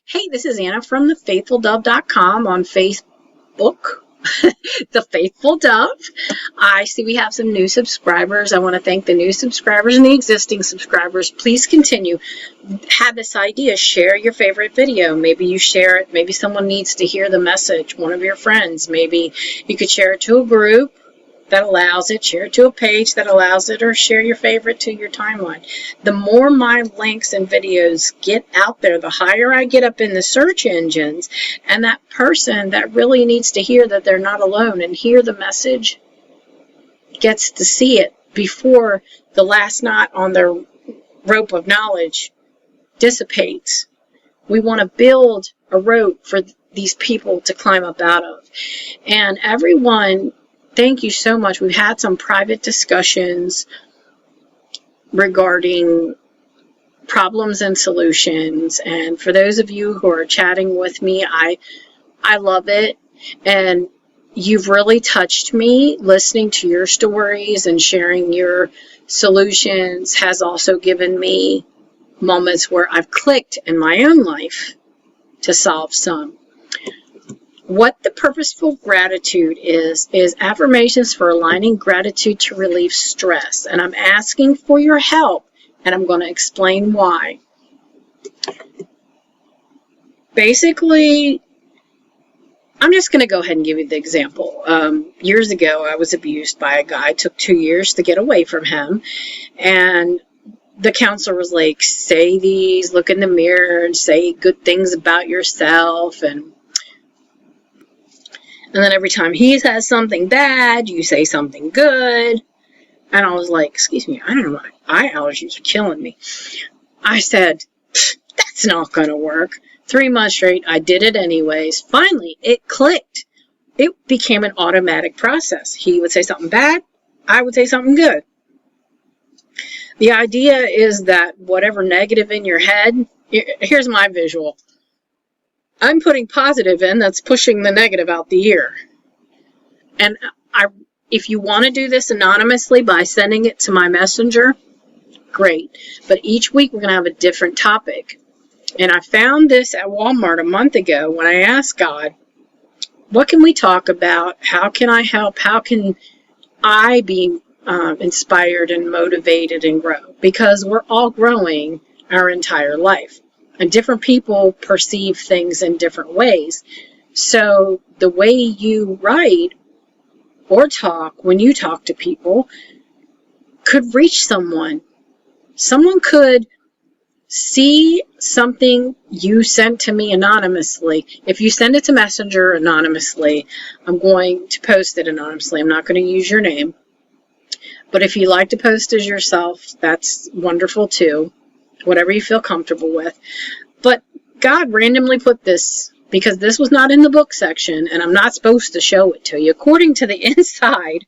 Hey, this is Anna from thefaithfuldove.com on Facebook. The Faithful Dove. I see we have some new subscribers. I want to thank the new subscribers and the existing subscribers. Please continue. Have this idea. Share your favorite video. Maybe you share it. Maybe someone needs to hear the message. One of your friends. Maybe you could share it to a group that allows it, share it to a page that allows it, or share your favorite to your timeline. The more my links and videos get out there, the higher I get up in the search engines, and that person that really needs to hear that they're not alone and hear the message gets to see it before the last knot on their rope of knowledge dissipates. We want to build a rope for these people to climb up out of. And everyone, thank you so much. We've had some private discussions regarding problems and solutions. And for those of you who are chatting with me, I love it. And you've really touched me. Listening to your stories and sharing your solutions has also given me moments where I've clicked in my own life to solve some. What the purposeful gratitude is affirmations for aligning gratitude to relieve stress. And I'm asking for your help, and I'm going to explain why. Basically, I'm just going to go ahead and give you the example. Years ago, I was abused by a guy. It took 2 years to get away from him. And the counselor was like, say these, look in the mirror, and say good things about yourself. And then every time he says something bad, you say something good. And I was like, excuse me, I don't know, my eye allergies are killing me. I said, that's not going to work. 3 months straight, I did it anyways. Finally, it clicked. It became an automatic process. He would say something bad, I would say something good. The idea is that whatever negative in your head, here's my visual. I'm putting positive in that's pushing the negative out the ear. And if you want to do this anonymously by sending it to my messenger, great. But each week we're going to have a different topic. And I found this at Walmart a month ago when I asked God, what can we talk about? How can I help? How can I be inspired and motivated and grow? Because we're all growing our entire life. And different people perceive things in different ways. So the way you write or talk when you talk to people could reach someone. Someone could see something you sent to me anonymously. If you send it to Messenger anonymously, I'm going to post it anonymously. I'm not going to use your name. But if you like to post as yourself, that's wonderful too. Whatever you feel comfortable with. But God randomly put this, because this was not in the book section, and I'm not supposed to show it to you. According to the inside,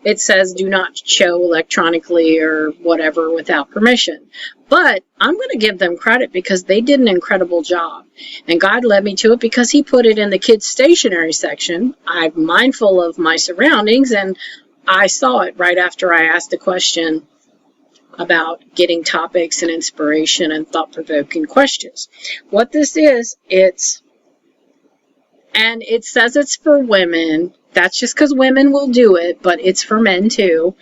it says do not show electronically or whatever without permission. But I'm going to give them credit because they did an incredible job. And God led me to it because he put it in the kids' stationery section. I'm mindful of my surroundings, and I saw it right after I asked the question about getting topics and inspiration and thought-provoking questions. What this is, it says it's for women. That's just because women will do it, but it's for men too.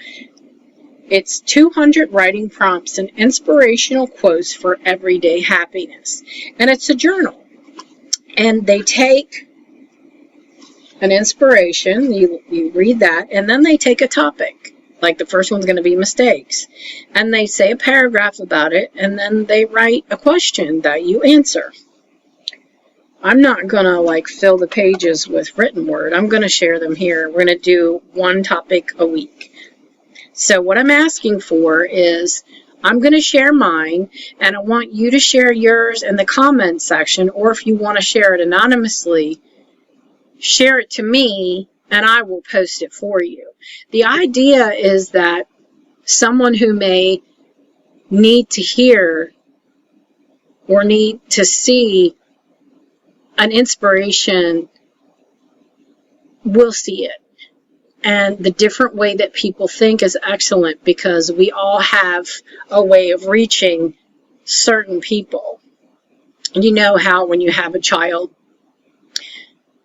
It's 200 writing prompts and inspirational quotes for everyday happiness. And it's a journal. And they take an inspiration, you read that, and then they take a topic. Like the first one's going to be mistakes. And they say a paragraph about it, and then they write a question that you answer. I'm not going to fill the pages with written word. I'm going to share them here. We're going to do one topic a week. So what I'm asking for is I'm going to share mine, and I want you to share yours in the comments section, or if you want to share it anonymously, share it to me, and I will post it for you. The idea is that someone who may need to hear or need to see an inspiration will see it. And the different way that people think is excellent because we all have a way of reaching certain people. And you know how when you have a child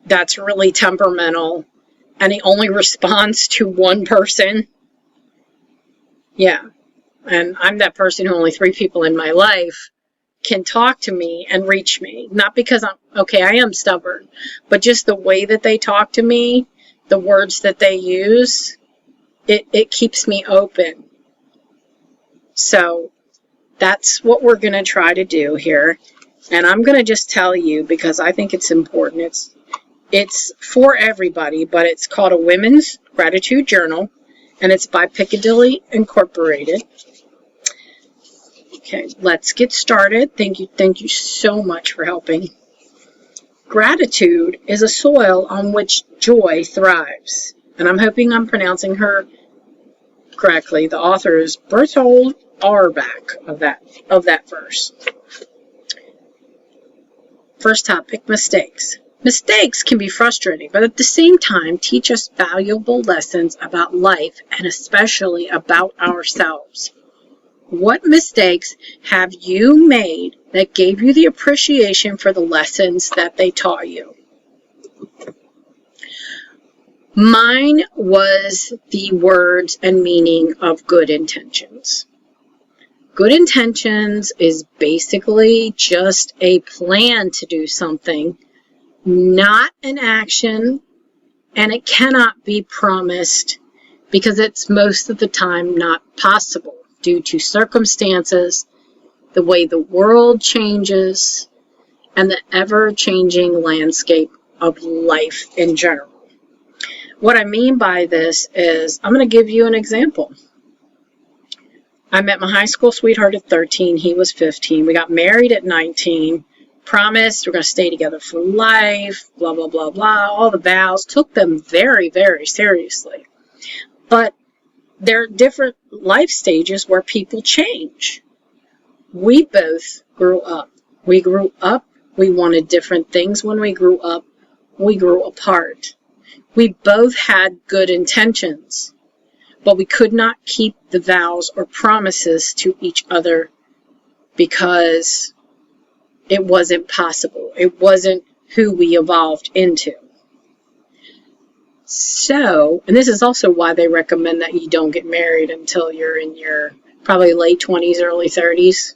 that's really temperamental and he only responds to one person? Yeah. And I'm that person who only 3 people in my life can talk to me and reach me. Not because I am stubborn, but just the way that they talk to me, the words that they use, it keeps me open. So that's what we're going to try to do here. And I'm going to just tell you, because I think it's important. It's for everybody, but it's called a Women's Gratitude Journal, and it's by Piccadilly Incorporated. Okay, let's get started. Thank you so much for helping. Gratitude is a soil on which joy thrives. And I'm hoping I'm pronouncing her correctly. The author is Bertold Auerbach of that verse. First topic, mistakes. Mistakes can be frustrating, but at the same time teach us valuable lessons about life and especially about ourselves. What mistakes have you made that gave you the appreciation for the lessons that they taught you? Mine was the words and meaning of good intentions. Good intentions is basically just a plan to do something, not an action, and it cannot be promised because it's most of the time not possible due to circumstances, the way the world changes, and the ever-changing landscape of life in general. What I mean by this is, I'm going to give you an example. I met my high school sweetheart at 13. He was 15. We got married at 19. Promised we're going to stay together for life, blah, blah, blah, blah. All the vows. Took them very, very seriously. But there are different life stages where people change. We both grew up. We grew up. We wanted different things when we grew up. We grew apart. We both had good intentions, but we could not keep the vows or promises to each other because it wasn't possible. It wasn't who we evolved into. So, and this is also why they recommend that you don't get married until you're in your probably late 20s, early 30s.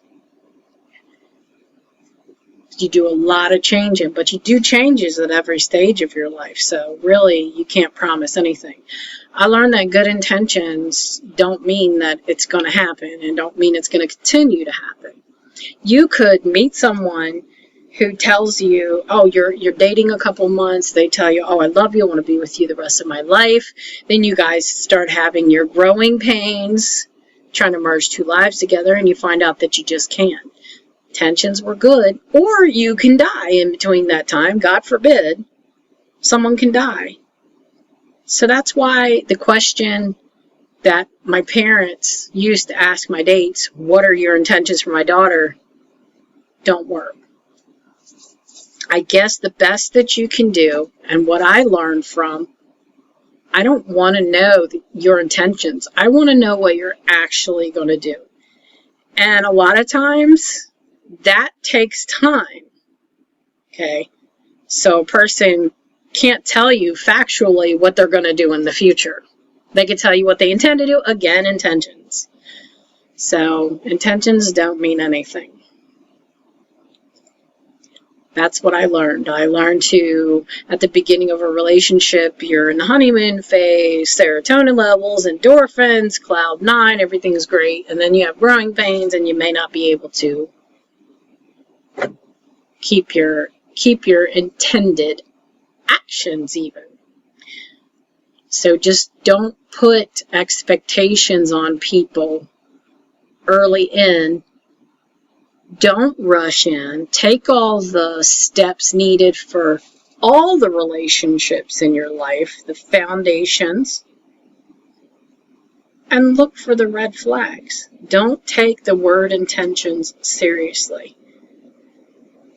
You do a lot of changing, but you do changes at every stage of your life. So really, you can't promise anything. I learned that good intentions don't mean that it's going to happen and don't mean it's going to continue to happen. You could meet someone who tells you, oh, you're dating a couple months. They tell you, oh, I love you. I want to be with you the rest of my life. Then you guys start having your growing pains, trying to merge 2 lives together, and you find out that you just can't. Intentions were good, or you can die in between that time. God forbid, someone can die. So that's why the question that my parents used to ask my dates, what are your intentions for my daughter, don't work. I guess the best that you can do, and what I learned from, I don't want to know your intentions. I want to know what you're actually going to do. And a lot of times, that takes time. Okay? So a person can't tell you factually what they're going to do in the future. They can tell you what they intend to do. Again, intentions. So intentions don't mean anything. That's what I learned. I learned to, at the beginning of a relationship, you're in the honeymoon phase, serotonin levels, endorphins, cloud 9, everything's great. And then you have growing pains and you may not be able to keep your intended actions even. So just don't put expectations on people early in. Don't rush in. Take all the steps needed for all the relationships in your life, the foundations, and look for the red flags. Don't take the word intentions seriously.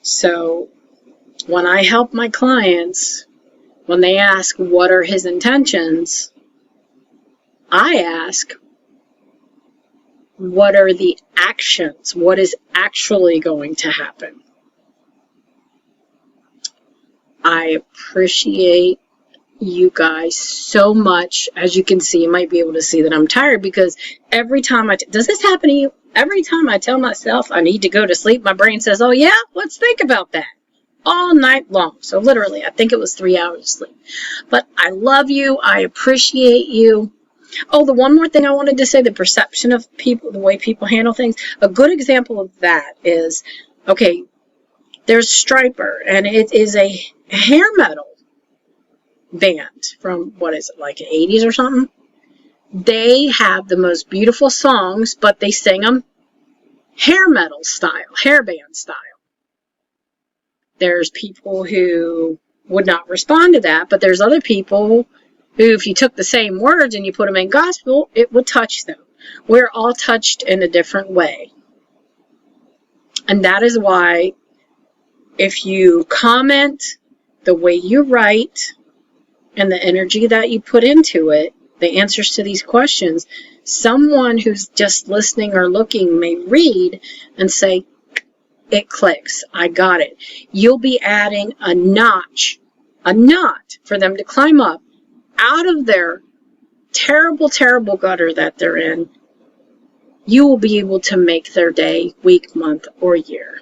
So when I help my clients, when they ask what are his intentions, I ask, what are the actions? What is actually going to happen? I appreciate you guys so much. As you can see, you might be able to see that I'm tired, because every time does this happen to you? Every time I tell myself I need to go to sleep, my brain says, oh yeah, let's think about that all night long. So literally, I think it was 3 hours of sleep. But I love you. I appreciate you. Oh, the one more thing I wanted to say, the perception of people, the way people handle things. A good example of that is, okay, there's Striper, and it is a hair metal band from, what is it, like the 80s or something? They have the most beautiful songs, but they sing them hair metal style, hair band style. There's people who would not respond to that, but there's other people who, if you took the same words and you put them in gospel, it would touch them. We're all touched in a different way. And that is why, if you comment the way you write and the energy that you put into it, the answers to these questions, someone who's just listening or looking may read and say, it clicks, I got it. You'll be adding a knot for them to climb up out of their terrible, terrible gutter that they're in. You will be able to make their day, week, month, or year.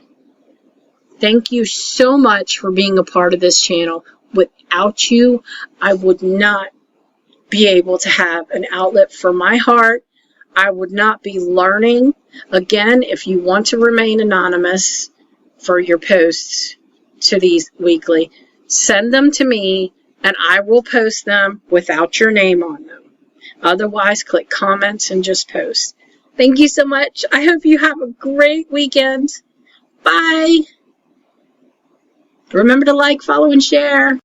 Thank you so much for being a part of this channel. Without you, I would not be able to have an outlet for my heart. I would not be learning. Again, if you want to remain anonymous for your posts to these weekly, send them to me and I will post them without your name on them. Otherwise, click comments and just post. Thank you so much. I hope you have a great weekend. Bye. Remember to like, follow, and share.